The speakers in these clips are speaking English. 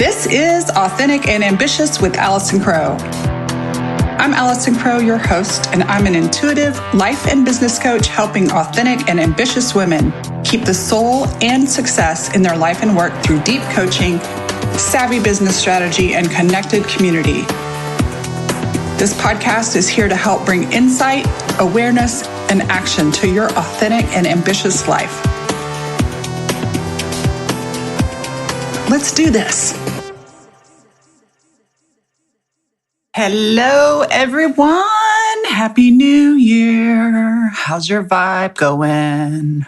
This is Authentic and Ambitious with Allison Crow. I'm Allison Crow, your host, and I'm an intuitive life and business coach helping authentic and ambitious women keep the soul and success in their life and work through deep coaching, savvy business strategy, and connected community. This podcast is here to help bring insight, awareness, and action to your authentic and ambitious life. Let's do this. Hello, everyone. Happy New Year. How's your vibe going?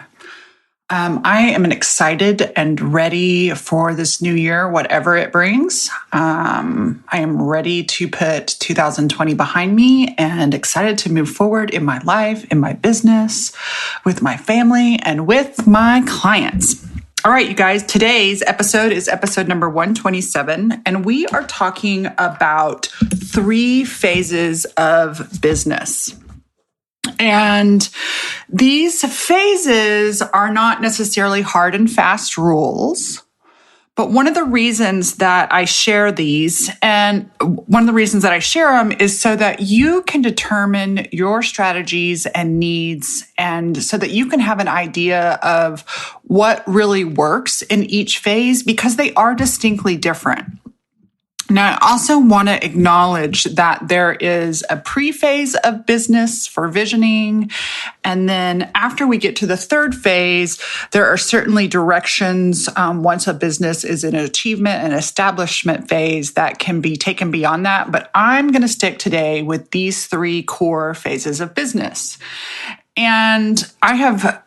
I am excited and ready for this new year, whatever it brings. I am ready to put 2020 behind me and excited to move forward in my life, in my business, with my family, and with my clients. All right, you guys, today's episode is episode number 127, and we are talking about 3 phases of business. And these phases are not necessarily hard and fast rules, but one of the reasons that I share these, and one of the reasons that I share them is so that you can determine your strategies and needs, and so that you can have an idea of what really works in each phase, because they are distinctly different. Now, I also want to acknowledge that there is a pre-phase of business for visioning. And then after we get to the 3rd phase, there are certainly directions once a business is in an achievement and establishment phase that can be taken beyond that. But I'm going to stick today with these 3 core phases of business. And I have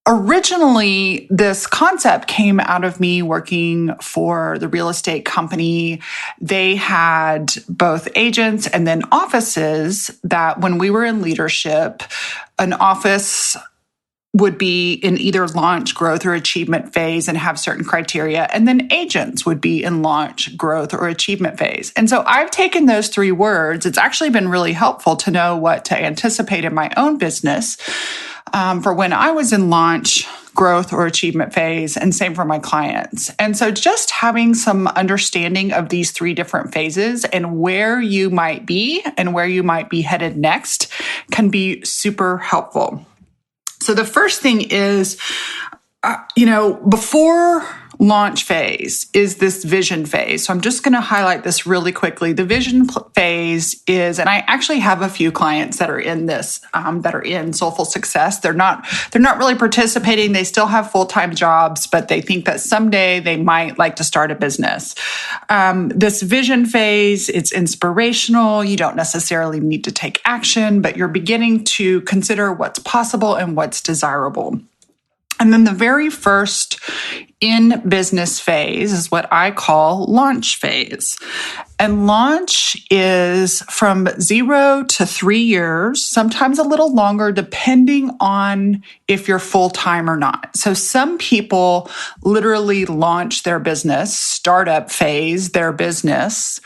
originally, this concept came out of me working for the real estate company. They had both agents and then offices that when we were in leadership, an office would be in either launch, growth, or achievement phase and have certain criteria. And then agents would be in launch, growth, or achievement phase. And so I've taken those 3 words. It's actually been really helpful to know what to anticipate in my own business for when I was in launch, growth, or achievement phase, and same for my clients. And so just having some understanding of these 3 different phases and where you might be and where you might be headed next can be super helpful. So the first thing is, before launch phase is this vision phase. So I'm just going to highlight this really quickly. The vision phase is, and I actually have a few clients that are in this, that are in Soulful Success. They're not really participating. They still have full-time jobs, but they think that someday they might like to start a business. This vision phase, it's inspirational. You don't necessarily need to take action, but you're beginning to consider what's possible and what's desirable. And then the very first in business phase is what I call launch phase. And launch is from 0 to 3 years, sometimes a little longer, depending on if you're full-time or not. So some people literally launch their business, startup phase their business,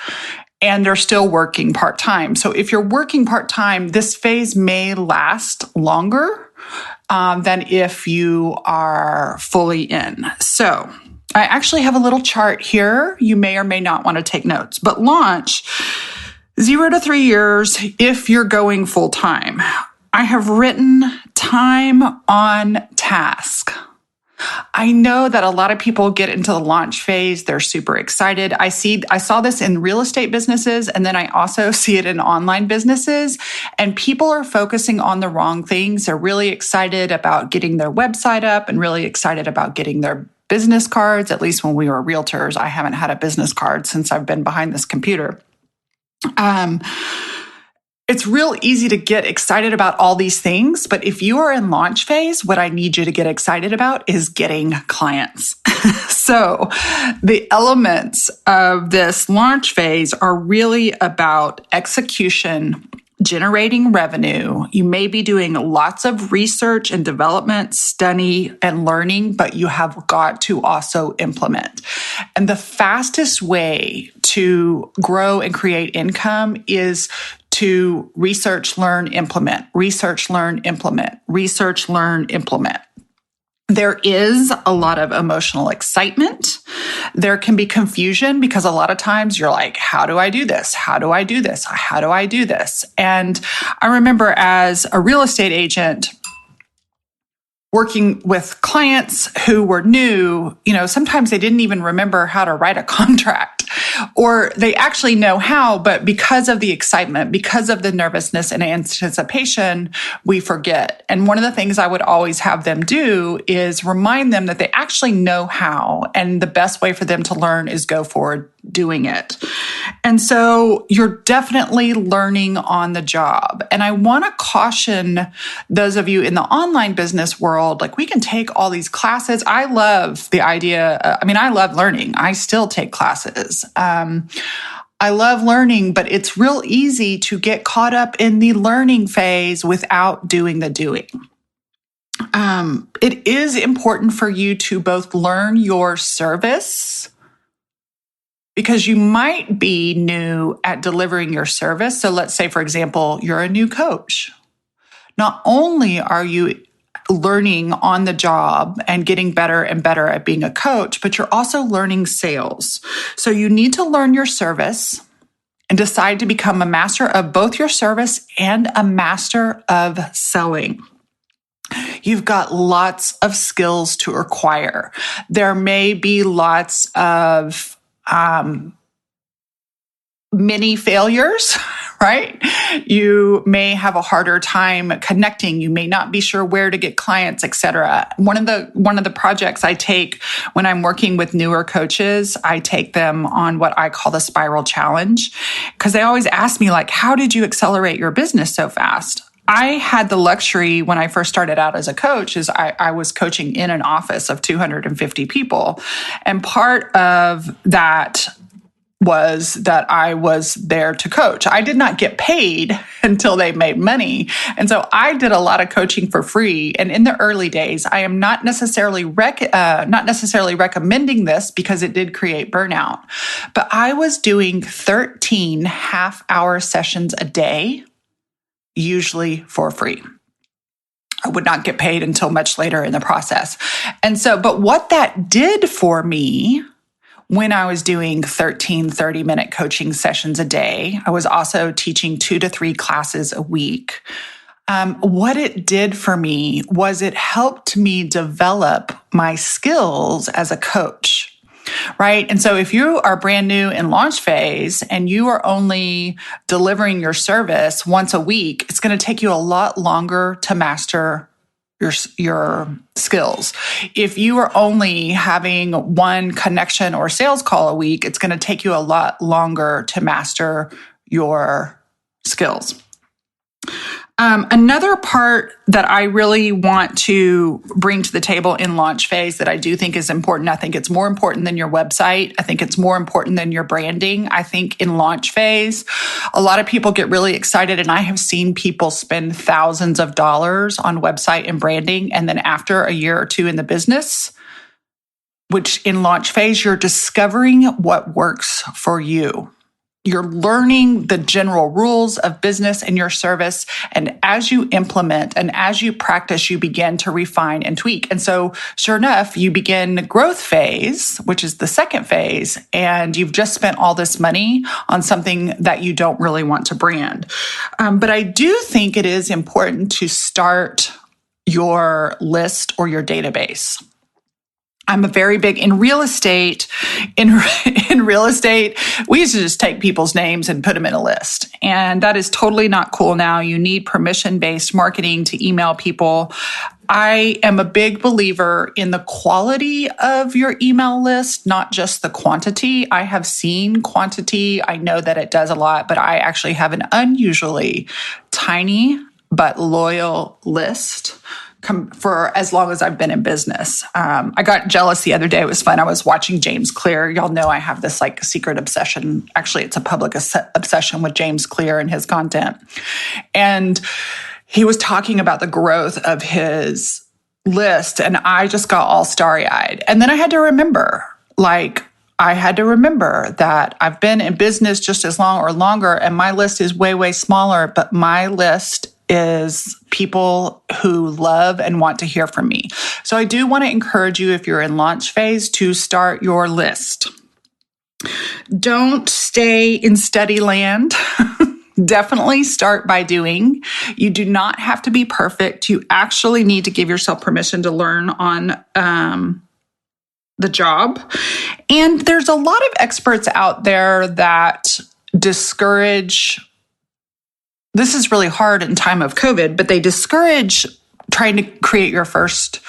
and they're still working part-time. So if you're working part-time, this phase may last longer than if you are fully in. So I actually have a little chart here. You may or may not want to take notes, but launch 0 to 3 years if you're going full time. I have written time on task. I know that a lot of people get into the launch phase. They're super excited. I saw this in real estate businesses, and then I also see it in online businesses, and people are focusing on the wrong things. They're really excited about getting their website up and really excited about getting their business cards. At least when we were realtors, I haven't had a business card since I've been behind this computer. It's real easy to get excited about all these things, but if you are in launch phase, what I need you to get excited about is getting clients. So the elements of this launch phase are really about execution, generating revenue. You may be doing lots of research and development, study and learning, but you have got to also implement. And the fastest way to grow and create income is to research, learn, implement, research, learn, implement, research, learn, implement. There is a lot of emotional excitement. There can be confusion because a lot of times you're like, how do I do this? How do I do this? How do I do this? And I remember as a real estate agent, working with clients who were new, sometimes they didn't even remember how to write a contract, or they actually know how, but because of the excitement, because of the nervousness and anticipation, we forget. And one of the things I would always have them do is remind them that they actually know how, and the best way for them to learn is go forward doing it. And so you're definitely learning on the job. And I want to caution those of you in the online business world, like we can take all these classes. I love the idea. I love learning. I still take classes. I love learning, but it's real easy to get caught up in the learning phase without doing the doing. It is important for you to both learn your service, because you might be new at delivering your service. So let's say, for example, you're a new coach. Not only are you learning on the job and getting better and better at being a coach, but you're also learning sales. So you need to learn your service and decide to become a master of both your service and a master of selling. You've got lots of skills to acquire. There may be lots of many failures, right? You may have a harder time connecting. You may not be sure where to get clients, etc. One of the projects I take when I'm working with newer coaches, I take them on what I call the spiral challenge, because they always ask me, like, how did you accelerate your business so fast? I had the luxury when I first started out as a coach is I was coaching in an office of 250 people. And part of that was that I was there to coach. I did not get paid until they made money. And so I did a lot of coaching for free. And in the early days, I am not necessarily recommending this because it did create burnout. But I was doing 13 half-hour sessions a day, usually for free. I would not get paid until much later in the process. And so, but what that did for me when I was doing 13 30-minute coaching sessions a day, I was also teaching 2 to 3 classes a week. What it did for me was it helped me develop my skills as a coach. Right. And so if you are brand new in launch phase and you are only delivering your service once a week, it's going to take you a lot longer to master your skills. If you are only having one connection or sales call a week, it's going to take you a lot longer to master your skills. Another part that I really want to bring to the table in launch phase that I do think is important, I think it's more important than your website. I think it's more important than your branding. I think in launch phase, a lot of people get really excited, and I have seen people spend thousands of dollars on website and branding. And then after a year or two in the business, which in launch phase, you're discovering what works for you. You're learning the general rules of business and your service. And as you implement and as you practice, you begin to refine and tweak. And so sure enough, you begin growth phase, which is the second phase, and you've just spent all this money on something that you don't really want to brand. But I do think it is important to start your list or your database. I'm a very big in real estate. In real estate, we used to just take people's names and put them in a list. And that is totally not cool now. You need permission-based marketing to email people. I am a big believer in the quality of your email list, not just the quantity. I have seen quantity. I know that it does a lot, but I actually have an unusually tiny but loyal list for as long as I've been in business. I got jealous the other day. It was fun. I was watching James Clear. Y'all know I have this like secret obsession. Actually, it's a public obsession with James Clear and his content. And he was talking about the growth of his list, and I just got all starry-eyed. And then I had to remember, that I've been in business just as long or longer, and my list is way, way smaller, but my list is people who love and want to hear from me. So I do want to encourage you, if you're in launch phase, to start your list. Don't stay in study land. Definitely start by doing. You do not have to be perfect. You actually need to give yourself permission to learn on the job. And there's a lot of experts out there that discourage, this is really hard in time of COVID, but they discourage trying to create your first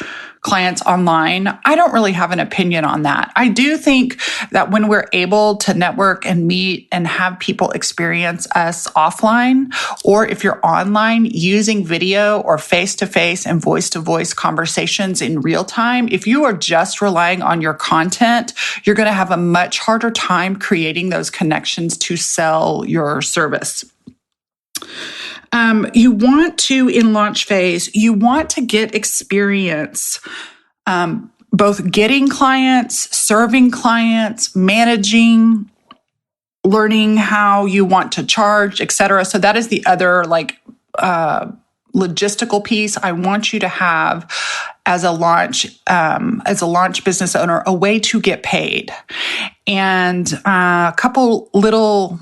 clients online. I don't really have an opinion on that. I do think that when we're able to network and meet and have people experience us offline, or if you're online using video or face-to-face and voice-to-voice conversations in real time, if you are just relying on your content, you're going to have a much harder time creating those connections to sell your service. You want to, in launch phase, you want to get experience, both getting clients, serving clients, managing, learning how you want to charge, et cetera. So that is the other logistical piece. I want you to have as a launch business owner, a way to get paid. And a couple little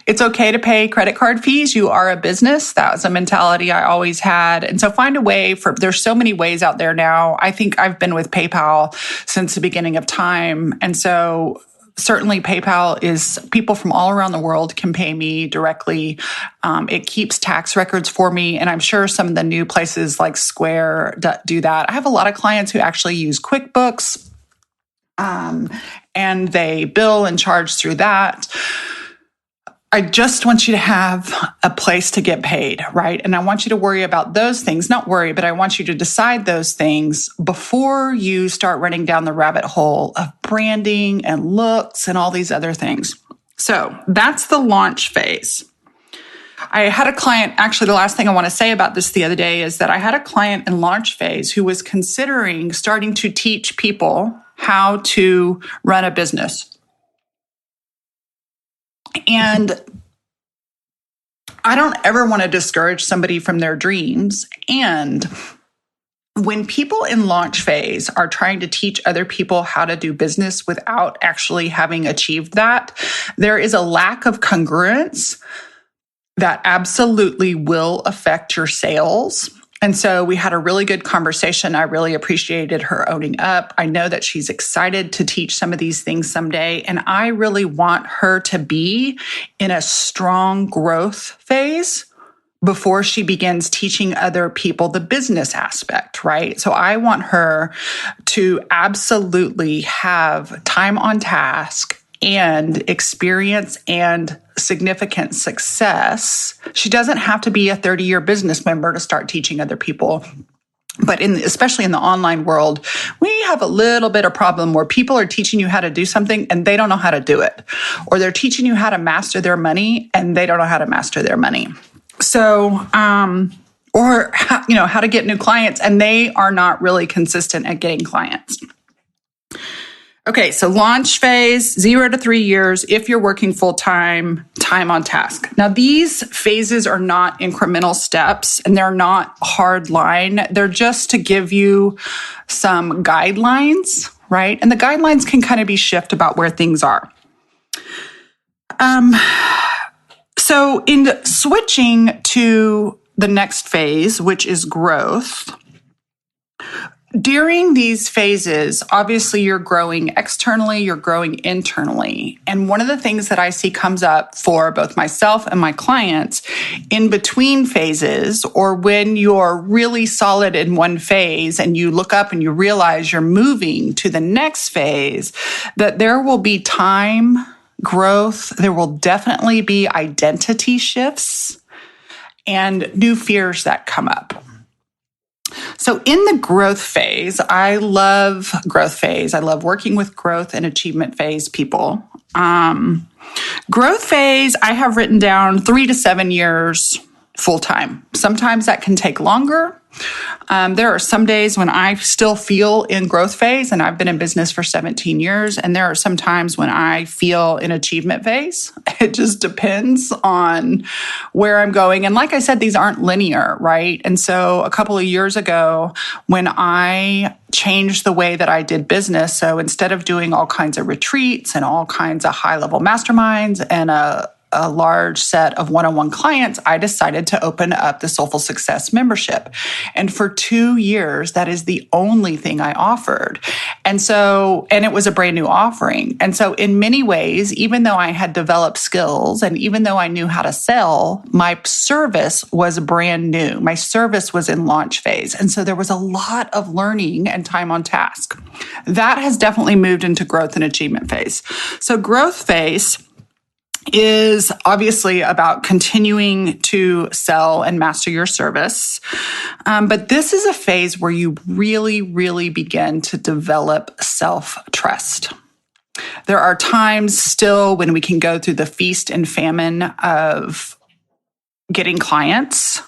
it's okay to pay credit card fees. You are a business. That was a mentality I always had. And so find a way there's so many ways out there now. I think I've been with PayPal since the beginning of time. And so certainly PayPal is, people from all around the world can pay me directly. It keeps tax records for me. And I'm sure some of the new places like Square do that. I have a lot of clients who actually use QuickBooks. And they bill and charge through that. I just want you to have a place to get paid, right? And I want you to worry about those things, not worry, but I want you to decide those things before you start running down the rabbit hole of branding and looks and all these other things. So that's the launch phase. I had a client, actually, the last thing I want to say about this the other day is that I had a client in launch phase who was considering starting to teach people how to run a business. And I don't ever want to discourage somebody from their dreams. And when people in launch phase are trying to teach other people how to do business without actually having achieved that, there is a lack of congruence that absolutely will affect your sales. And so we had a really good conversation. I really appreciated her owning up. I know that she's excited to teach some of these things someday. And I really want her to be in a strong growth phase before she begins teaching other people the business aspect, right? So I want her to absolutely have time on task and experience and significant success. She doesn't have to be a 30-year business member to start teaching other people. But especially in the online world, we have a little bit of problem where people are teaching you how to do something and they don't know how to do it. Or they're teaching you how to master their money and they don't know how to master their money. So, or how to get new clients and they are not really consistent at getting clients. Okay, so launch phase, 0 to 3 years, if you're working full-time, time on task. Now, these phases are not incremental steps and they're not hard line. They're just to give you some guidelines, right? And the guidelines can kind of be shift about where things are. So in switching to the next phase, which is growth, during these phases, obviously you're growing externally, you're growing internally. And one of the things that I see comes up for both myself and my clients in between phases, or when you're really solid in one phase and you look up and you realize you're moving to the next phase, that there will be time, growth, there will definitely be identity shifts and new fears that come up. So in the growth phase, I love growth phase. I love working with growth and achievement phase people. Growth phase, I have written down 3 to 7 years full time. Sometimes that can take longer. There are some days when I still feel in growth phase, and I've been in business for 17 years. And there are some times when I feel in achievement phase. It just depends on where I'm going. And like I said, these aren't linear, right? And so a couple of years ago, when I changed the way that I did business, so instead of doing all kinds of retreats and all kinds of high-level masterminds and a large set of one-on-one clients, I decided to open up the Soulful Success membership. And for 2 years, that is the only thing I offered. And it was a brand new offering. And so in many ways, even though I had developed skills and even though I knew how to sell, my service was brand new. My service was in launch phase. And so there was a lot of learning and time on task. That has definitely moved into growth and achievement phase. So growth phase is obviously about continuing to sell and master your service. But this is a phase where you really, really begin to develop self-trust. There are times still when we can go through the feast and famine of getting clients.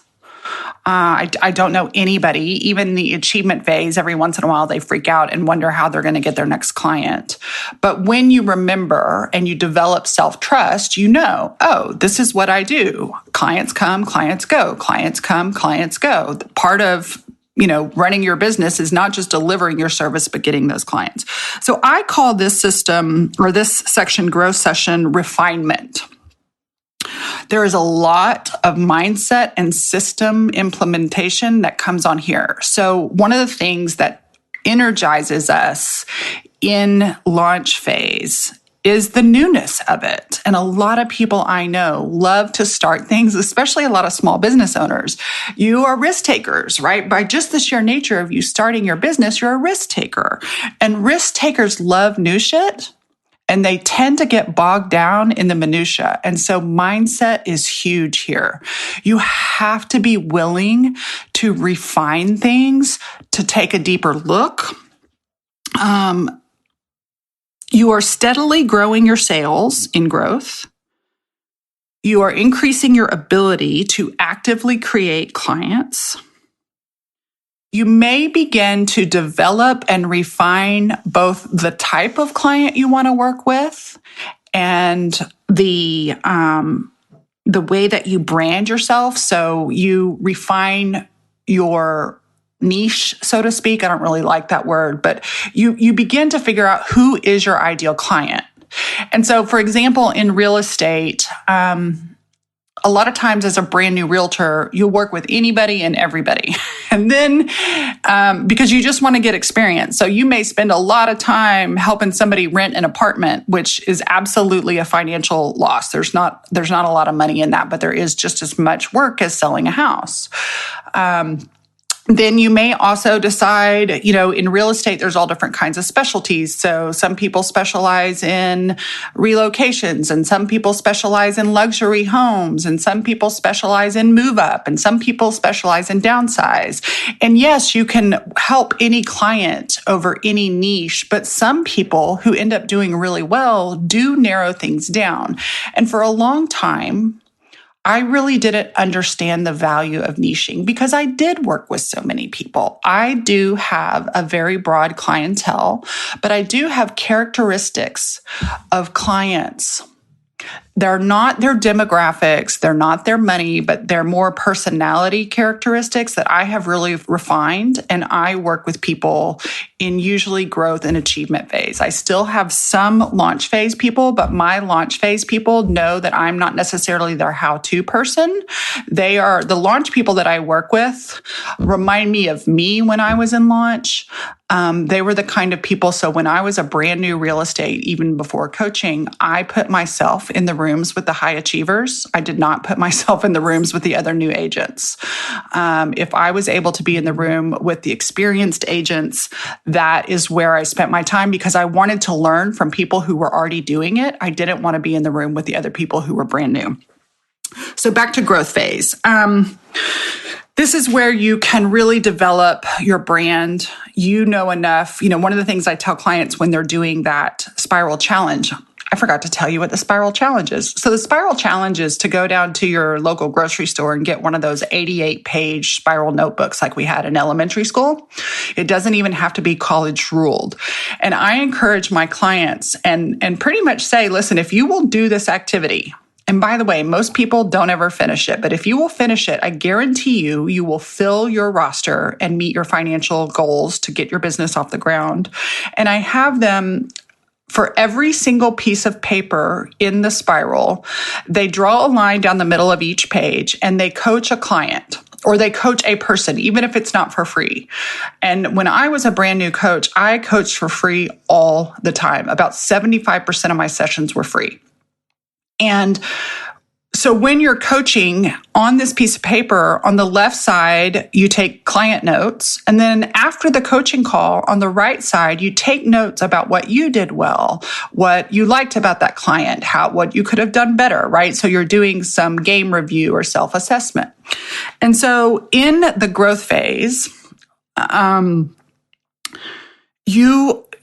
I don't know anybody, even the achievement phase, every once in a while they freak out and wonder how they're going to get their next client. But when you remember and you develop self-trust, you know, oh, this is what I do. Clients come, clients go. Clients come, clients go. Part of running your business is not just delivering your service, but getting those clients. So I call this system or this section, growth session, refinement. There is a lot of mindset and system implementation that comes on here. So one of the things that energizes us in launch phase is the newness of it. And a lot of people I know love to start things, especially a lot of small business owners. You are risk takers, right? By just the sheer nature of you starting your business, you're a risk taker. And risk takers love new shit. And they tend to get bogged down in the minutia. And so mindset is huge here. You have to be willing to refine things, to take a deeper look. You are steadily growing your sales in growth. You are increasing your ability to actively create clients. You may begin to develop and refine both the type of client you want to work with and the way that you brand yourself. So you refine your niche, so to speak. I don't really like that word, but you begin to figure out who is your ideal client. And so, for example, in real estate, a lot of times as a brand new realtor, you'll work with anybody and everybody. And then because you just want to get experience. So you may spend a lot of time helping somebody rent an apartment, which is absolutely a financial loss. There's not a lot of money in that, but there is just as much work as selling a house. Then you may also decide, in real estate, there's all different kinds of specialties. So some people specialize in relocations, and some people specialize in luxury homes, and some people specialize in move up, and some people specialize in downsize. And yes, you can help any client over any niche, but some people who end up doing really well do narrow things down. And for a long time, I really didn't understand the value of niching because I did work with so many people. I do have a very broad clientele, but I do have characteristics of clients. They're not their demographics, they're not their money, but they're more personality characteristics that I have really refined. And I work with people in usually growth and achievement phase. I still have some launch phase people, but my launch phase people know that I'm not necessarily their how-to person. They are the launch people that I work with remind me of me when I was in launch. They were the kind of people. So when I was a brand new real estate, even before coaching, I put myself in the rooms with the high achievers. I did not put myself in the rooms with the other new agents. If I was able to be in the room with the experienced agents, that is where I spent my time because I wanted to learn from people who were already doing it. I didn't want to be in the room with the other people who were brand new. So back to growth phase. This is where you can really develop your brand. You know enough. One of the things I tell clients when they're doing that spiral challenge, I forgot to tell you what the spiral challenge is. So the spiral challenge is to go down to your local grocery store and get one of those 88-page spiral notebooks like we had in elementary school. It doesn't even have to be college ruled. And I encourage my clients and pretty much say, listen, if you will do this activity, and by the way, most people don't ever finish it, but if you will finish it, I guarantee you, you will fill your roster and meet your financial goals to get your business off the ground. And I have them for every single piece of paper in the spiral, they draw a line down the middle of each page and they coach a client or they coach a person, even if it's not for free. And when I was a brand new coach, I coached for free all the time. About 75% of my sessions were free. And so when you're coaching on this piece of paper, on the left side, you take client notes. And then after the coaching call, on the right side, you take notes about what you did well, what you liked about that client, what you could have done better, right? So you're doing some game review or self-assessment. And so in the growth phase,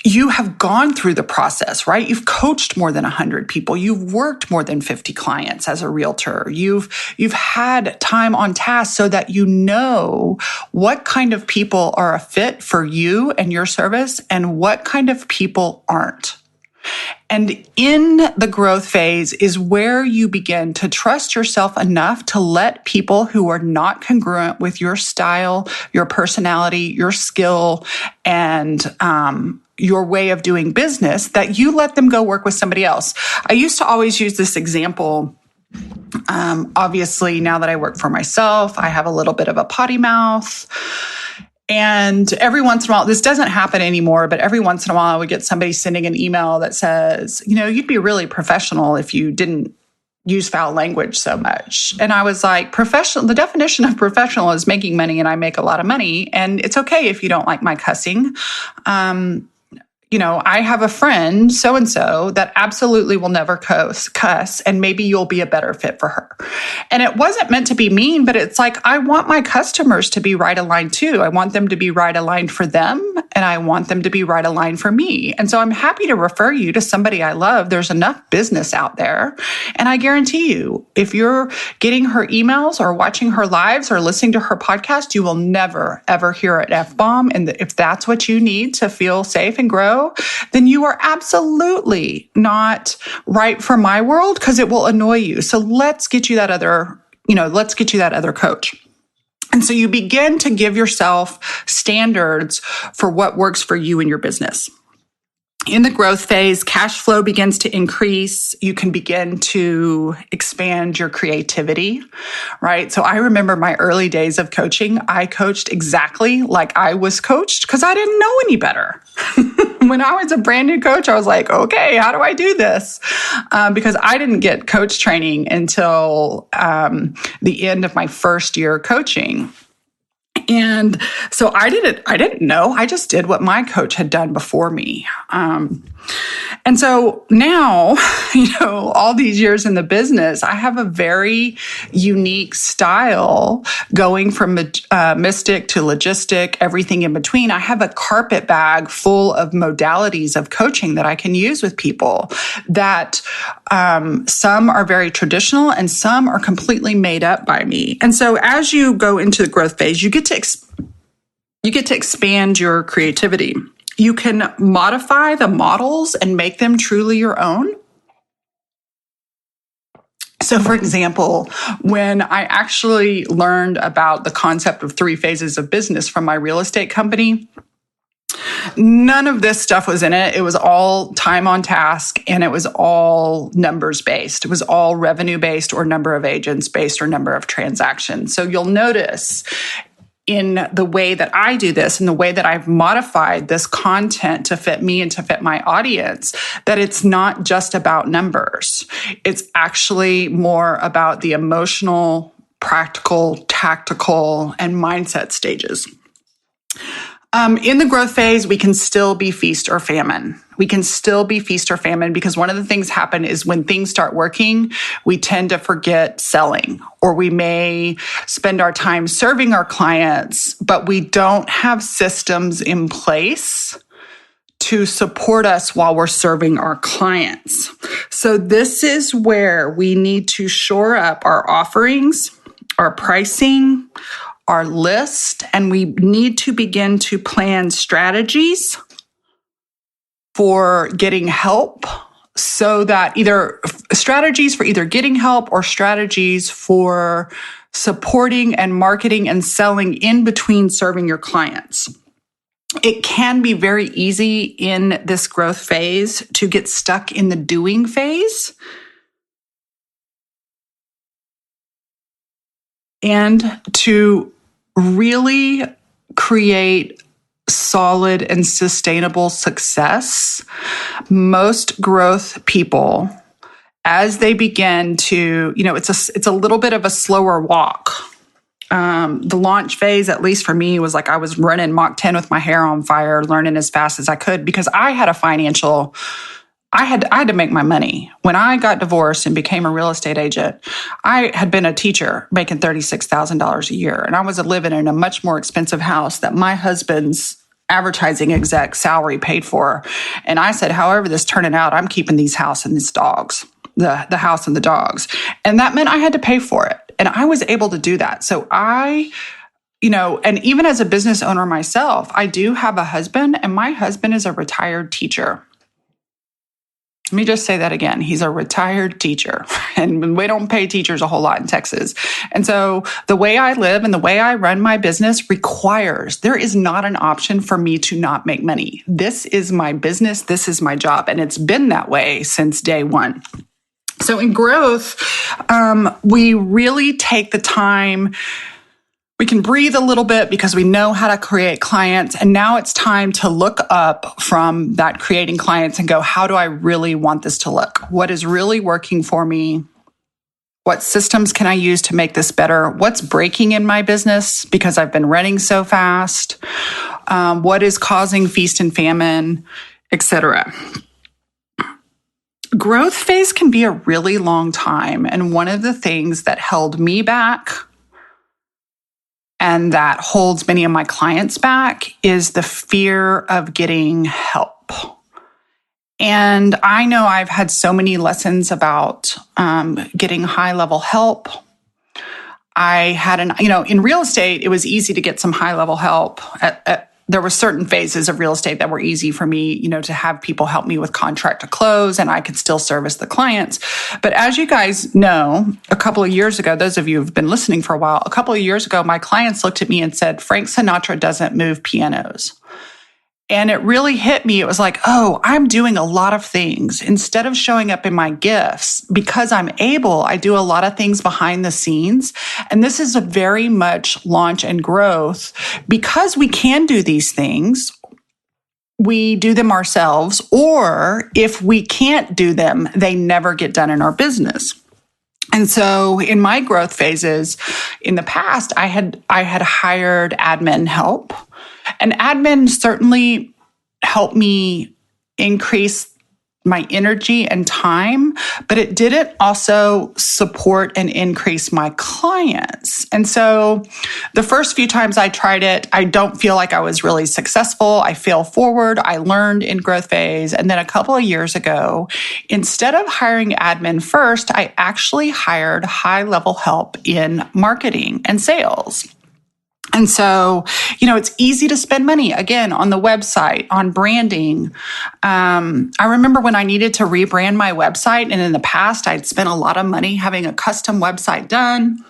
you have gone through the process, right? You've coached more than 100 people. You've worked more than 50 clients as a realtor. You've had time on task so that you know what kind of people are a fit for you and your service and what kind of people aren't. And in the growth phase is where you begin to trust yourself enough to let people who are not congruent with your style, your personality, your skill, and your way of doing business, that you let them go work with somebody else. I used to always use this example. Obviously, now that I work for myself, I have a little bit of a potty mouth. And every once in a while, this doesn't happen anymore, but every once in a while I would get somebody sending an email that says, you'd be really professional if you didn't use foul language so much. And I was like, the definition of professional is making money, and I make a lot of money. And it's okay if you don't like my cussing. I have a friend, so-and-so, that absolutely will never cuss, and maybe you'll be a better fit for her. And it wasn't meant to be mean, but it's like, I want my customers to be right aligned too. I want them to be right aligned for them, and I want them to be right aligned for me. And so I'm happy to refer you to somebody I love. There's enough business out there. And I guarantee you, if you're getting her emails or watching her lives or listening to her podcast, you will never, ever hear an F-bomb. And if that's what you need to feel safe and grow, then you are absolutely not right for my world, because it will annoy you. So let's get you that other coach. And so you begin to give yourself standards for what works for you and your business. In the growth phase, cash flow begins to increase. You can begin to expand your creativity, right? So I remember my early days of coaching. I coached exactly like I was coached because I didn't know any better. When I was a brand new coach, I was like, okay, how do I do this? Because I didn't get coach training until the end of my first year coaching. And so I didn't know. I just did what my coach had done before me. And so now, all these years in the business, I have a very unique style going from mystic to logistic, everything in between. I have a carpet bag full of modalities of coaching that I can use with people that some are very traditional and some are completely made up by me. And so as you go into the growth phase, you get to expand your creativity. You can modify the models and make them truly your own. So, for example, when I actually learned about the concept of 3 phases of business from my real estate company, none of this stuff was in it. It was all time on task, and it was all numbers based. It was all revenue based, or number of agents based, or number of transactions. So you'll notice in the way that I do this, and the way that I've modified this content to fit me and to fit my audience, that it's not just about numbers. It's actually more about the emotional, practical, tactical, and mindset stages. In the growth phase, we can still be feast or famine. We can still be feast or famine, because one of the things happen is when things start working, we tend to forget selling, or we may spend our time serving our clients, but we don't have systems in place to support us while we're serving our clients. So this is where we need to shore up our offerings, our pricing, our list, and we need to begin to plan strategies for getting help, so that either strategies for either getting help or strategies for supporting and marketing and selling in between serving your clients. It can be very easy in this growth phase to get stuck in the doing phase and to really create solid and sustainable success. Most growth people, as they begin to, it's a little bit of a slower walk. The launch phase, at least for me, was like I was running Mach 10 with my hair on fire, learning as fast as I could because I had I had to make my money. When I got divorced and became a real estate agent, I had been a teacher making $36,000 a year. And I was living in a much more expensive house that my husband's advertising exec salary paid for. And I said, however this turning out, I'm keeping these house and these dogs, the house and the dogs. And that meant I had to pay for it. And I was able to do that. So and even as a business owner myself, I do have a husband, and my husband is a retired teacher. Let me just say that again. He's a retired teacher, and we don't pay teachers a whole lot in Texas. And so the way I live and the way I run my business requires, there is not an option for me to not make money. This is my business. This is my job. And it's been that way since day one. So in growth, we really take the time. We can breathe a little bit because we know how to create clients. And now it's time to look up from that creating clients and go, how do I really want this to look? What is really working for me? What systems can I use to make this better? What's breaking in my business because I've been running so fast? What is causing feast and famine, etc.? Growth phase can be a really long time. And one of the things that held me back and that holds many of my clients back is the fear of getting help. And I know I've had so many lessons about getting high-level help. I had in real estate, it was easy to get some high-level help. There were certain phases of real estate that were easy for me, to have people help me with contract to close, and I could still service the clients. But as you guys know, a couple of years ago, those of you who've been listening for a while, a couple of years ago, my clients looked at me and said, Frank Sinatra doesn't move pianos. And it really hit me. It was like, oh, I'm doing a lot of things. Instead of showing up in my gifts, because I'm able, I do a lot of things behind the scenes. And this is a very much launch and growth. Because we can do these things, we do them ourselves. Or if we can't do them, they never get done in our business. And so in my growth phases in the past, I had hired admin help. And admin certainly helped me increase my energy and time, but it didn't also support and increase my clients. And so the first few times I tried it, I don't feel like I was really successful. I fail forward. I learned in growth phase. And then a couple of years ago, instead of hiring admin first, I actually hired high-level help in marketing and sales. And so, it's easy to spend money, again, on the website, on branding. I remember when I needed to rebrand my website, and in the past, I'd spent a lot of money having a custom website done.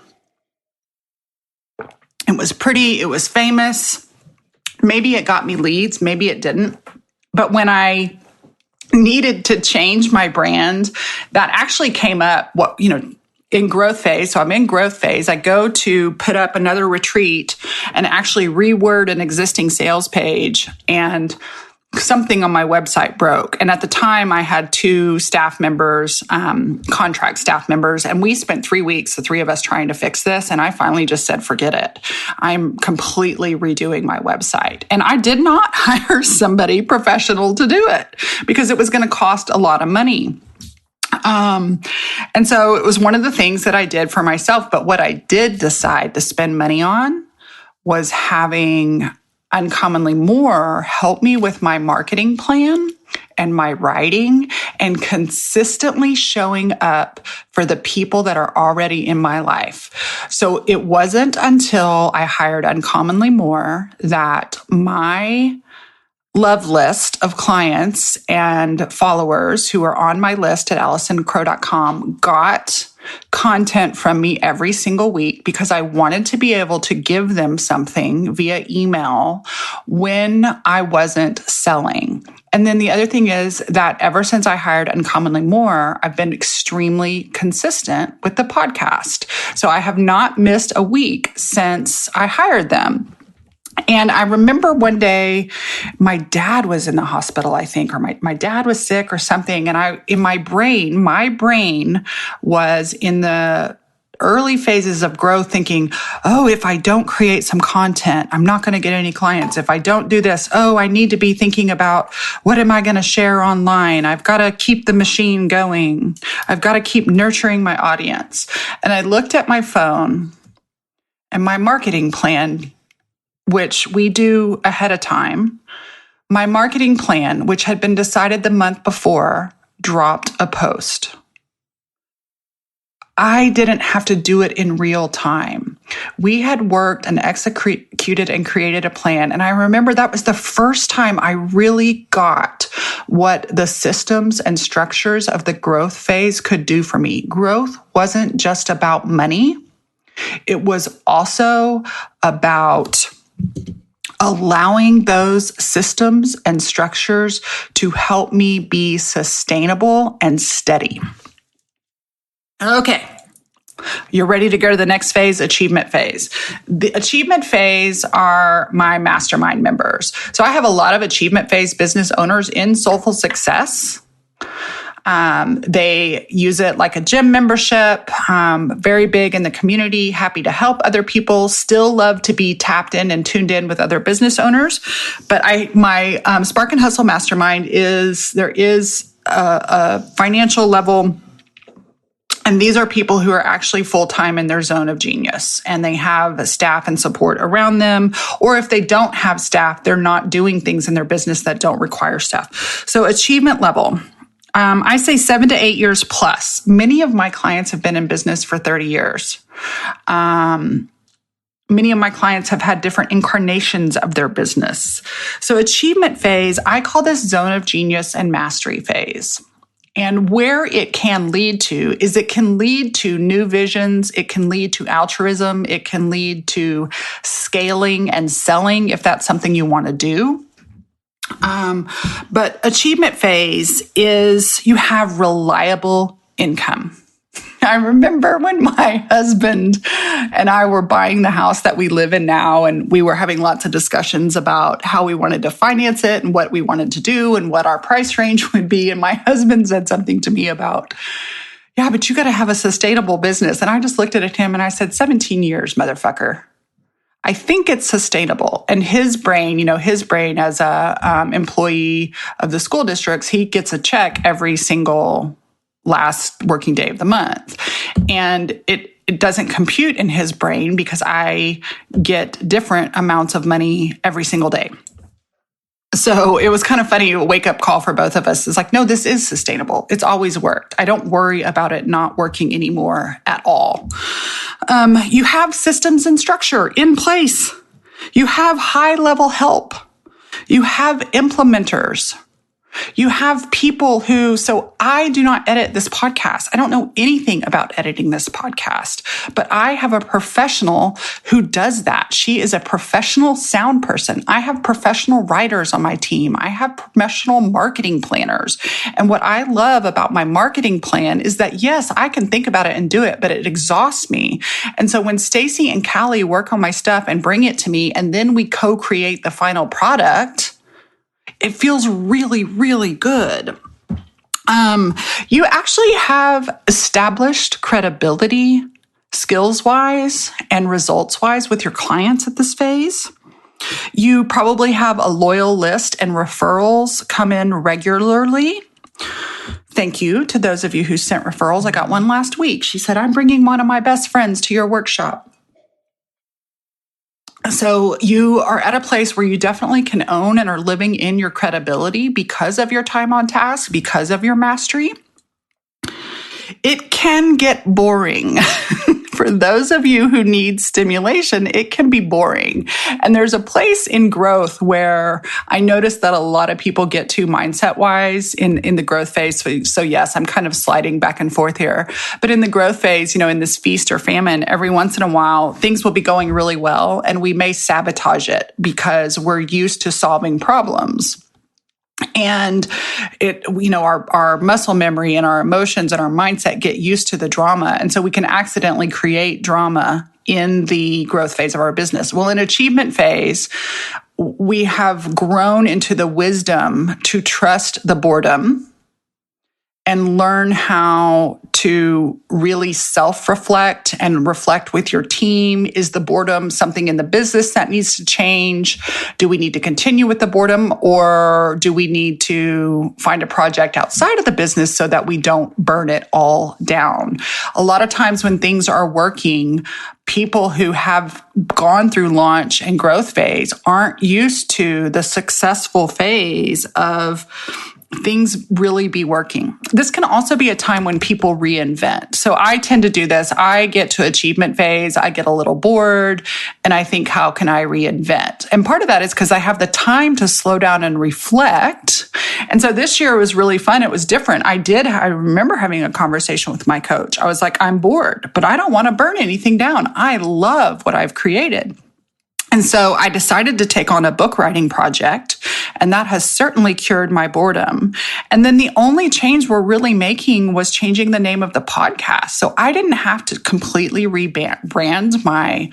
It was pretty, it was famous. Maybe it got me leads, maybe it didn't. But when I needed to change my brand, that actually came up, in growth phase. So I'm in growth phase. I go to put up another retreat and actually reword an existing sales page, and something on my website broke. And at the time I had 2 staff members, contract staff members, and we spent 3 weeks, the 3 of us, trying to fix this. And I finally just said, forget it. I'm completely redoing my website. And I did not hire somebody professional to do it because it was going to cost a lot of money. And so it was one of the things that I did for myself. But what I did decide to spend money on was having Uncommonly More help me with my marketing plan and my writing and consistently showing up for the people that are already in my life. So it wasn't until I hired Uncommonly More that my love list of clients and followers who are on my list at AllisonCrow.com got content from me every single week because I wanted to be able to give them something via email when I wasn't selling. And then the other thing is that ever since I hired Uncommonly More, I've been extremely consistent with the podcast. So I have not missed a week since I hired them. And I remember one day my dad was in the hospital, I think, or my dad was sick or something. And my brain was in the early phases of growth thinking, oh, if I don't create some content, I'm not going to get any clients. If I don't do this, oh, I need to be thinking about what am I going to share online? I've got to keep the machine going. I've got to keep nurturing my audience. And I looked at my phone and my marketing plan, which we do ahead of time, my marketing plan, which had been decided the month before, dropped a post. I didn't have to do it in real time. We had worked and executed and created a plan. And I remember that was the first time I really got what the systems and structures of the growth phase could do for me. Growth wasn't just about money. It was also about allowing those systems and structures to help me be sustainable and steady. Okay. You're ready to go to the next phase, achievement phase. The achievement phase are my mastermind members. So I have a lot of achievement phase business owners in Soulful Success. They use it like a gym membership, very big in the community, happy to help other people, still love to be tapped in and tuned in with other business owners. But my Spark and Hustle Mastermind there is a financial level. And these are people who are actually full-time in their zone of genius, and they have staff and support around them. Or if they don't have staff, they're not doing things in their business that don't require staff. So achievement level. I say 7 to 8 years plus. Many of my clients have been in business for 30 years. Many of my clients have had different incarnations of their business. So achievement phase, I call this zone of genius and mastery phase. And where it can lead to is it can lead to new visions. It can lead to altruism. It can lead to scaling and selling if that's something you want to do. But achievement phase is you have reliable income. I remember when my husband and I were buying the house that we live in now, and we were having lots of discussions about how we wanted to finance it and what we wanted to do and what our price range would be. And my husband said something to me about, yeah, but you got to have a sustainable business. And I just looked at him and I said, 17 years, motherfucker. I think it's sustainable. And his brain as a employee of the school districts, he gets a check every single last working day of the month. And it doesn't compute in his brain because I get different amounts of money every single day. So it was kind of funny, a wake-up call for both of us. It's like, no, this is sustainable. It's always worked. I don't worry about it not working anymore at all. You have systems and structure in place. You have high-level help. You have implementers. You have people so I do not edit this podcast. I don't know anything about editing this podcast, but I have a professional who does that. She is a professional sound person. I have professional writers on my team. I have professional marketing planners. And what I love about my marketing plan is that, yes, I can think about it and do it, but it exhausts me. And so when Stacy and Callie work on my stuff and bring it to me, and then we co-create the final product, it feels really, really good. You actually have established credibility skills-wise and results-wise with your clients at this phase. You probably have a loyal list and referrals come in regularly. Thank you to those of you who sent referrals. I got one last week. She said, I'm bringing one of my best friends to your workshop. So you are at a place where you definitely can own and are living in your credibility because of your time on task, because of your mastery. It can get boring. For those of you who need stimulation, it can be boring. And there's a place in growth where I notice that a lot of people get to mindset wise in the growth phase. So yes, I'm kind of sliding back and forth here. But in the growth phase, in this feast or famine, every once in a while, things will be going really well and we may sabotage it because we're used to solving problems. And our muscle memory and our emotions and our mindset get used to the drama. And so we can accidentally create drama in the growth phase of our business. Well, in achievement phase, we have grown into the wisdom to trust the boredom and learn how to really self-reflect and reflect with your team. Is the boredom something in the business that needs to change? Do we need to continue with the boredom, or do we need to find a project outside of the business so that we don't burn it all down? A lot of times when things are working, people who have gone through launch and growth phase aren't used to the successful phase of things really be working. This can also be a time when people reinvent. So I tend to do this. I get to achievement phase, I get a little bored, and I think, how can I reinvent? And part of that is because I have the time to slow down and reflect. And so this year was really fun. It was different. I remember having a conversation with my coach. I was like, I'm bored, but I don't want to burn anything down. I love what I've created. And so I decided to take on a book writing project, and that has certainly cured my boredom. And then the only change we're really making was changing the name of the podcast. So I didn't have to completely rebrand my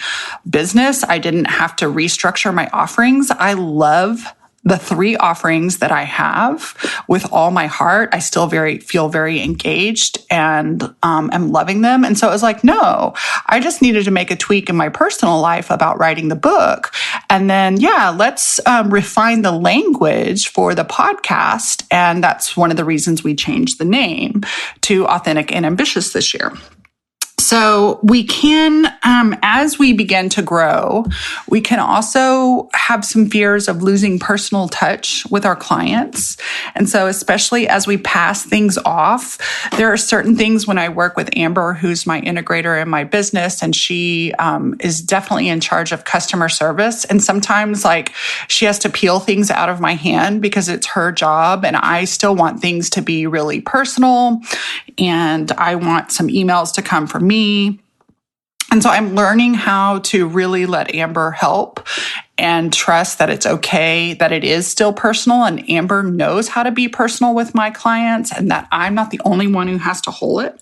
business. I didn't have to restructure my offerings. I love the 3 offerings that I have with all my heart. I still feel very engaged and am loving them. And so I was like, no, I just needed to make a tweak in my personal life about writing the book. And then, let's refine the language for the podcast. And that's one of the reasons we changed the name to Authentic and Ambitious this year. So we can, as we begin to grow, we can also have some fears of losing personal touch with our clients. And so especially as we pass things off, there are certain things when I work with Amber, who's my integrator in my business, and she is definitely in charge of customer service. And sometimes she has to peel things out of my hand because it's her job. And I still want things to be really personal. And I want some emails to come from me. And so I'm learning how to really let Amber help and trust that it's okay, that it is still personal. And Amber knows how to be personal with my clients and that I'm not the only one who has to hold it.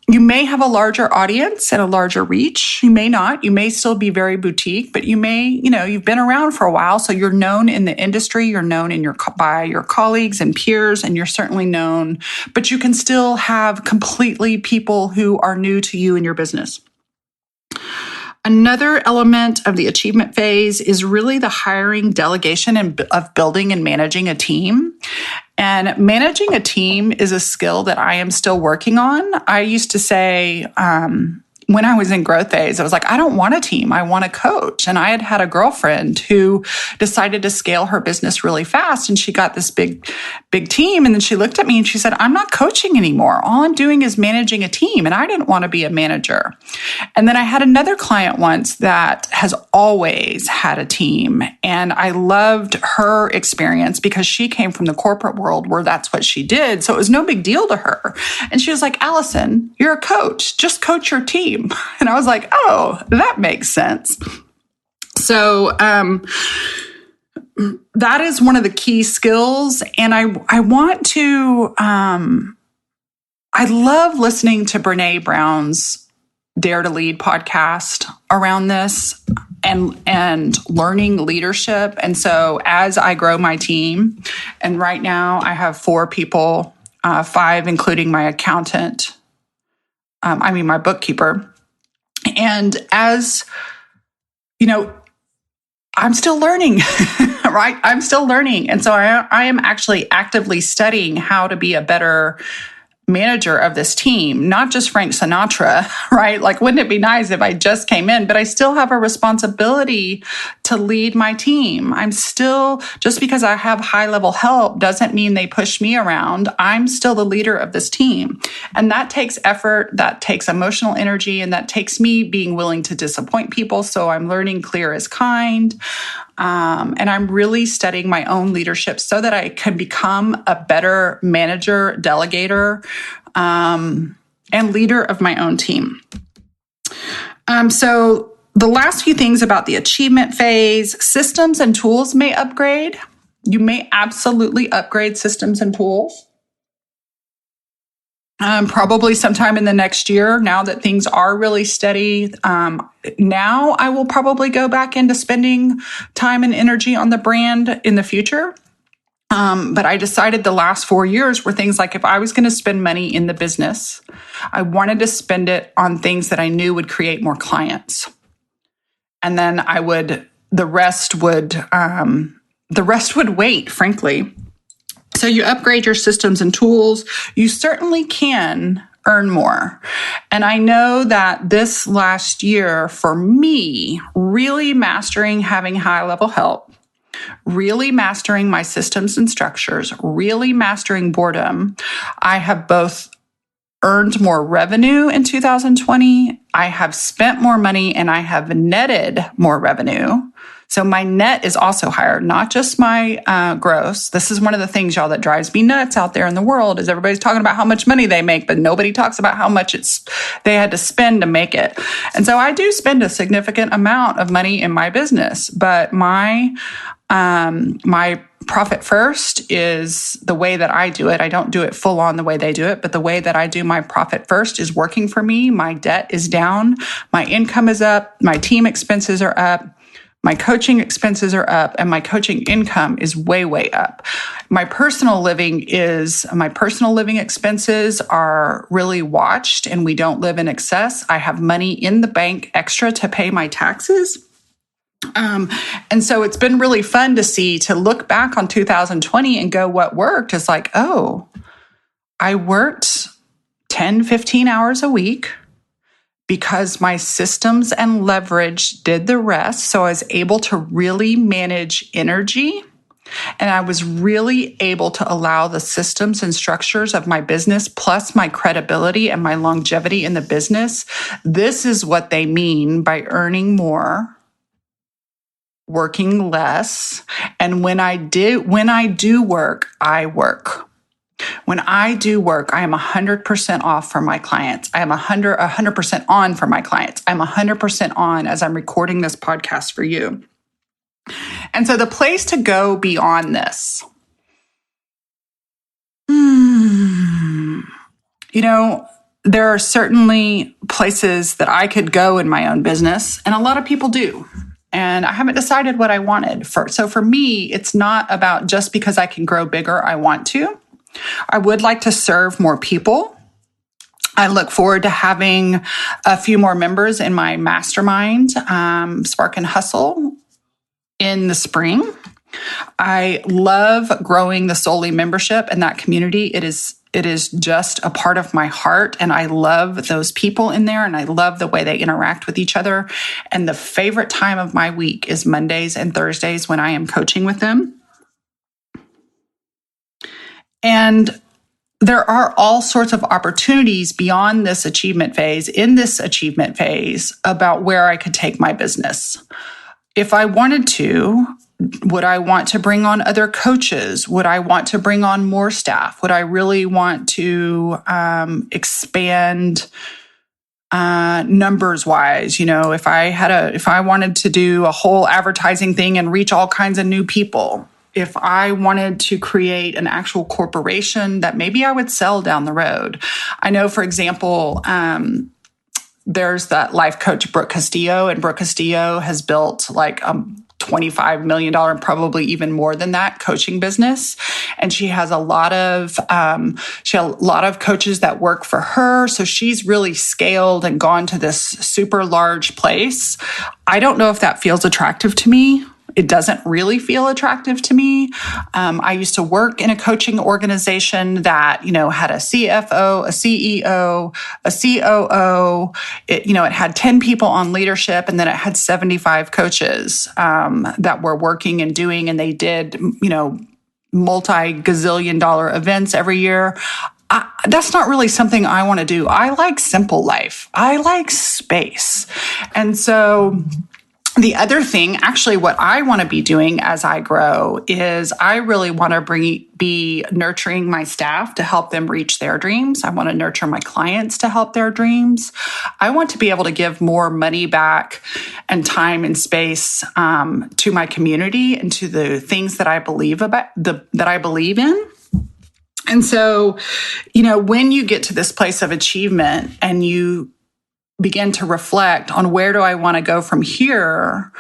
You may have a larger audience and a larger reach. You may not. You may still be very boutique, but you may, you've been around for a while. So you're known in the industry. You're known by your colleagues and peers, and you're certainly known, but you can still have completely people who are new to you and your business. Another element of the achievement phase is really the hiring, delegation, and of building and managing a team. And managing a team is a skill that I am still working on. I used to say, when I was in growth phase, I was like, I don't want a team. I want a coach. And I had a girlfriend who decided to scale her business really fast. And she got this big team. And then she looked at me and she said, I'm not coaching anymore. All I'm doing is managing a team. And I didn't want to be a manager. And then I had another client once that has always had a team. And I loved her experience because she came from the corporate world where that's what she did. So it was no big deal to her. And she was like, Allison, you're a coach. Just coach your team. And I was like, oh, that makes sense. So that is one of the key skills. And I want to, I love listening to Brene Brown's Dare to Lead podcast around this and learning leadership. And so as I grow my team, and right now I have 4 people, 5, including my accountant, my bookkeeper. And as, I'm still learning, right? I'm still learning. And so I am actually actively studying how to be a better manager of this team, not just Frank Sinatra, right? Like, wouldn't it be nice if I just came in, but I still have a responsibility to lead my team. I'm still, just because I have high level help doesn't mean they push me around. I'm still the leader of this team. And that takes effort, that takes emotional energy, and that takes me being willing to disappoint people. So I'm learning clear is kind. And I'm really studying my own leadership so that I can become a better manager, delegator, and leader of my own team. So the last few things about the achievement phase: systems and tools may upgrade. You may absolutely upgrade systems and tools. Probably sometime in the next year, now that things are really steady. Now I will probably go back into spending time and energy on the brand in the future. But I decided the last 4 years were things like, if I was going to spend money in the business, I wanted to spend it on things that I knew would create more clients. And then the rest would wait, frankly. So you upgrade your systems and tools. You certainly can earn more. And I know that this last year for me, really mastering having high level help, really mastering my systems and structures, really mastering boredom, I have both earned more revenue in 2020. I have spent more money, and I have netted more revenue. So my net is also higher, not just my gross. This is one of the things, y'all, that drives me nuts out there in the world, is everybody's talking about how much money they make, but nobody talks about how much they had to spend to make it. And so I do spend a significant amount of money in my business, but my profit first is the way that I do it. I don't do it full on the way they do it, but the way that I do my profit first is working for me. My debt is down. My income is up. My team expenses are up. My coaching expenses are up, and my coaching income is way, way up. My personal living expenses are really watched, and we don't live in excess. I have money in the bank extra to pay my taxes. And so it's been really fun to look back on 2020 and go, what worked? It's like, oh, I worked 10, 15 hours a week because my systems and leverage did the rest. So I was able to really manage energy, and I was really able to allow the systems and structures of my business, plus my credibility and my longevity in the business. This is what they mean by earning more, working less. And when I do work, I work. When I do work, I am 100% off for my clients. I am 100% on for my clients. I'm 100% on as I'm recording this podcast for you. And so the place to go beyond this, there are certainly places that I could go in my own business, and a lot of people do. And I haven't decided what I wanted. So for me, it's not about just because I can grow bigger, I want to. I would like to serve more people. I look forward to having a few more members in my mastermind, Spark and Hustle, in the spring. I love growing the Solely membership and that community. It is just a part of my heart, and I love those people in there, and I love the way they interact with each other. And the favorite time of my week is Mondays and Thursdays when I am coaching with them. And there are all sorts of opportunities beyond this achievement phase, about where I could take my business. If I wanted to, would I want to bring on other coaches? Would I want to bring on more staff? Would I really want to expand numbers wise? If I wanted to do a whole advertising thing and reach all kinds of new people. If I wanted to create an actual corporation that maybe I would sell down the road. I know, for example, there's that life coach, Brooke Castillo, and Brooke Castillo has built like $25 million, probably even more than that, coaching business. And she has a lot of coaches that work for her. So she's really scaled and gone to this super large place. I don't know if that feels attractive to me. It doesn't really feel attractive to me. I used to work in a coaching organization that, had a CFO, a CEO, a COO. It had 10 people on leadership, and then it had 75 coaches that were working and doing, and they did, multi-gazillion dollar events every year. That's not really something I want to do. I like simple life. I like space. And so the other thing, actually, what I want to be doing as I grow is I really want to be nurturing my staff to help them reach their dreams. I want to nurture my clients to help their dreams. I want to be able to give more money back and time and space to my community and to the things that I believe in. And so, when you get to this place of achievement and you begin to reflect on where do I want to go from here,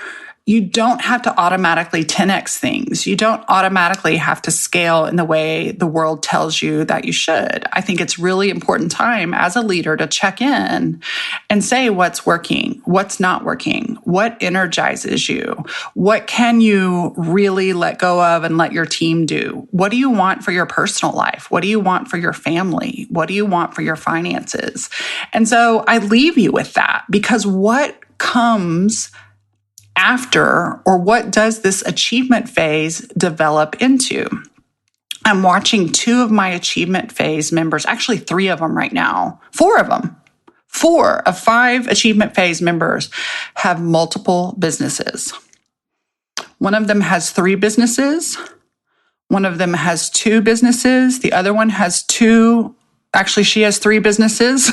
you don't have to automatically 10x things. You don't automatically have to scale in the way the world tells you that you should. I think it's really important time as a leader to check in and say what's working, what's not working, what energizes you, what can you really let go of and let your team do? What do you want for your personal life? What do you want for your family? What do you want for your finances? And so I leave you with that, because what comes after, or what does this achievement phase develop into? I'm watching 2 of my achievement phase members, actually 3 of them right now, 4 of them. 4 of 5 achievement phase members have multiple businesses. One of them has 3 businesses. One of them has 2 businesses. The other one has 2. Actually, she has 3 businesses.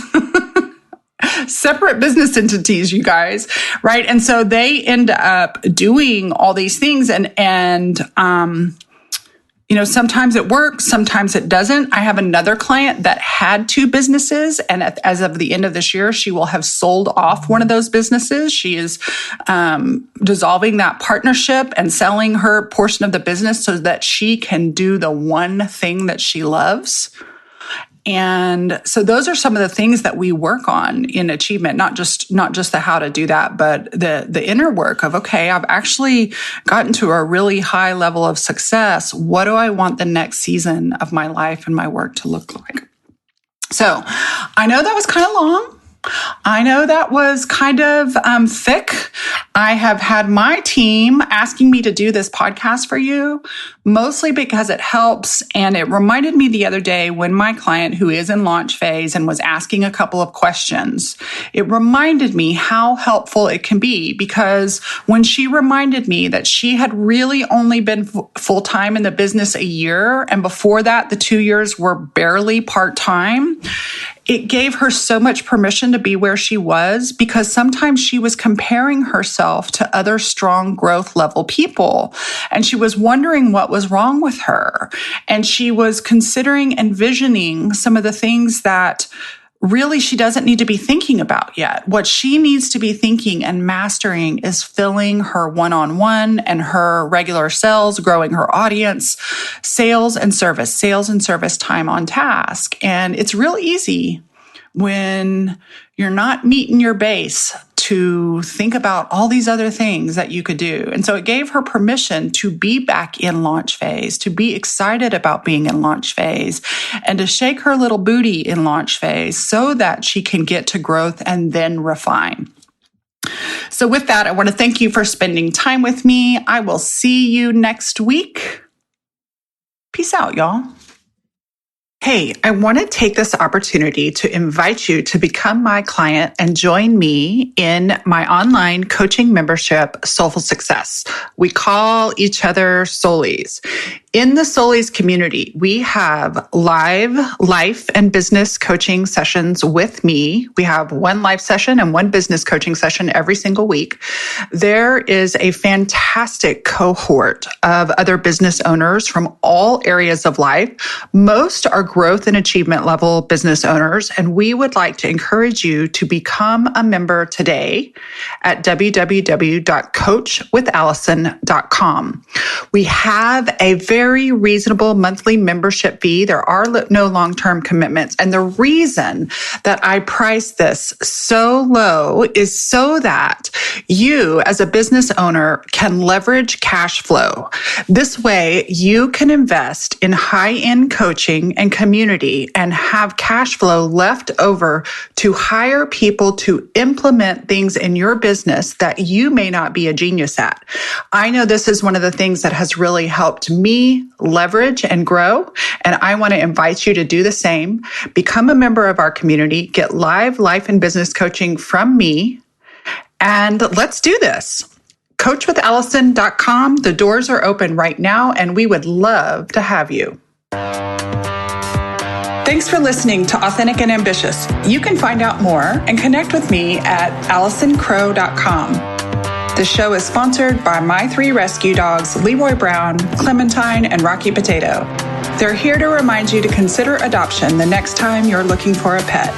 Separate business entities, you guys, right? And so they end up doing all these things, and sometimes it works, sometimes it doesn't. I have another client that had 2 businesses, and as of the end of this year, she will have sold off one of those businesses. She is dissolving that partnership and selling her portion of the business so that she can do the one thing that she loves. And so those are some of the things that we work on in achievement, not just the how to do that, but the inner work of, okay, I've actually gotten to a really high level of success. What do I want the next season of my life and my work to look like? So I know that was kind of long. I know that was kind of thick. I have had my team asking me to do this podcast for you, mostly because it helps. And it reminded me the other day when my client, who is in launch phase and was asking a couple of questions, it reminded me how helpful it can be, because when she reminded me that she had really only been full-time in the business a year, and before that, the 2 years were barely part-time, it gave her so much permission to be where she was, because sometimes she was comparing herself to other strong growth level people. And she was wondering what was wrong with her. And she was considering, envisioning some of the things that really she doesn't need to be thinking about yet. What she needs to be thinking and mastering is filling her one-on-one and her regular sales, growing her audience, sales and service time on task. And it's real easy when you're not meeting your base to think about all these other things that you could do. And so it gave her permission to be back in launch phase, to be excited about being in launch phase, and to shake her little booty in launch phase so that she can get to growth and then refine. So with that, I want to thank you for spending time with me. I will see you next week. Peace out, y'all. Hey, I want to take this opportunity to invite you to become my client and join me in my online coaching membership, Soulful Success. We call each other Soulies. In the Soulies community, we have live life and business coaching sessions with me. We have one live session and one business coaching session every single week. There is a fantastic cohort of other business owners from all areas of life. Most are growth and achievement level business owners, and we would like to encourage you to become a member today at www.coachwithallison.com. We have a very very reasonable monthly membership fee. There are no long-term commitments. And the reason that I price this so low is so that you, as a business owner, can leverage cash flow. This way, you can invest in high-end coaching and community and have cash flow left over to hire people to implement things in your business that you may not be a genius at. I know this is one of the things that has really helped me leverage and grow, and I want to invite you to do the same. Become a member of our community, get live life and business coaching from me, and let's do this. Coachwithallison.com. The doors are open right now, and we would love to have you. Thanks for listening to Authentic and Ambitious. You can find out more and connect with me at AllisonCrow.com. The show is sponsored by my 3 rescue dogs, Leroy Brown, Clementine, and Rocky Potato. They're here to remind you to consider adoption the next time you're looking for a pet.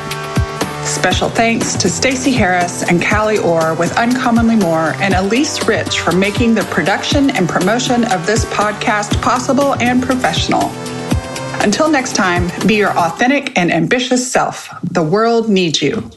Special thanks to Stacey Harris and Callie Orr with Uncommonly More and Elise Rich for making the production and promotion of this podcast possible and professional. Until next time, be your authentic and ambitious self. The world needs you.